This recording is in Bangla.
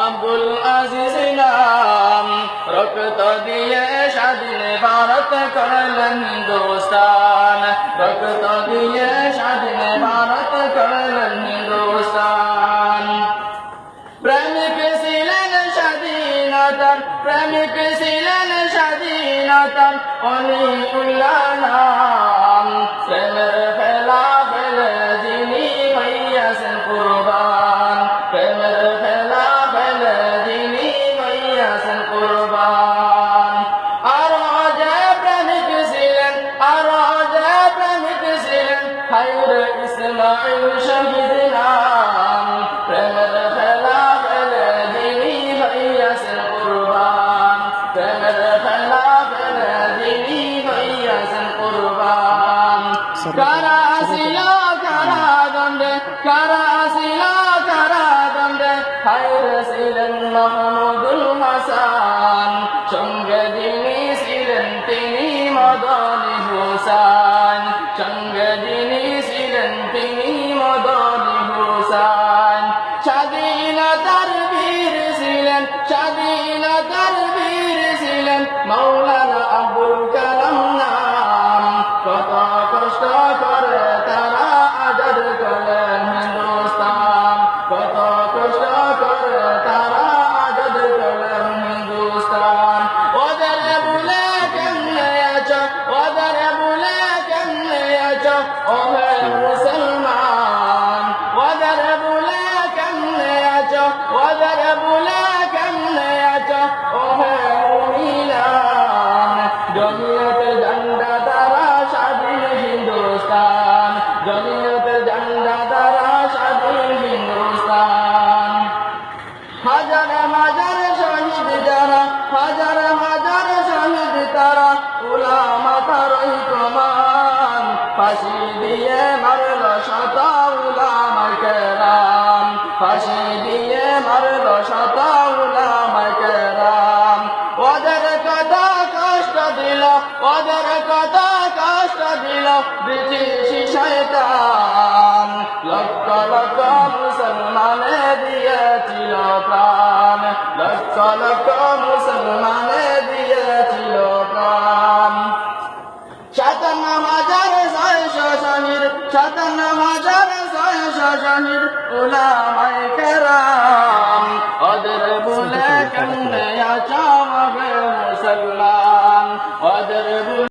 আব্দুল আজিজ নাম রক্ত দিয়ে স্বাধীন ভারত করলেন হিন্দুস্তান রক্ত দিয়ে স্বাধীন ভারত করলেন হিন্দুস্তান প্রেমিক ছিলেন স্বাধীনতার প্রেমিক ছিলেন স্বাধীনতার অলিউল্লাহ নাম প্রেমের খেলা খেলে যিনি হইয়াছেন কুরবান প্রেমের খেলা খেলে যিনি হইয়াছেন কুরবান আরো যে প্রেমিক ছিলেন আরো যে প্রেমিক ছিলেন খায়র ইসমাইল শহীদ নাম প্রেমের খেলা খেলে যিনি হইয়াছেন কুরবান প্রেমের খেলা খেলে যিনি হইয়াছেন কুরবান কারা ছিল কারা দণ্ডে কারা ছিল কারা দণ্ডে খায়র ছিলেন মাহমুদুল হাসান সঙ্গে যিনি ছিলেন তিনি মদনী হুসাইন সঙ্গে যিনি ছিলেন তিনি মদনী হুসাইন স্বাধীনতার বীর ছিলেন স্বাধীনতার বীর ছিলেন মাওলানা আবুল কালাম নাম কত কষ্ট করে তারা আজাদ করলেন হিন্দুস্তান কত কষ্ট করে তারা আজাদ করলেন হিন্দুস্তান ওদের বলে কেমনে আছো ওদের বলে কেমনে আছো ওহে মুসলমান ওদের বলে কেমনে আছো ওদের বলে কেমনে আছো ওহে মুমিনান জমিয়তের ঝান্ডা দ্বারা স্বাধীন হিন্দুস্তান জমিয়তের ঝান্ডা দ্বারা স্বাধীন হিন্দুস্তান হাজার হাজার শহীদ যারা হাজার হাজার শহীদ তারা উলামা তারই প্রমাণ ফাঁসি দিয়ে মারল শত উলামা কেরাম ফাঁসি দিয়ে মারল শত উলামা কেরাম ওদের কত কষ্ট দিল ওদের কত কষ্ট দিল ব্রিটিশ শয়তান লক্ষ লক্ষ মুসলমানে দিয়েছিল প্রাণ লক্ষ লক্ষ মুসলমানে দিয়েছিল প্রাণ 57,600 শহীদ 57,600 শহীদ উলামায়ে কেরাম ওদের বলে কেমনে আছো মুসলমান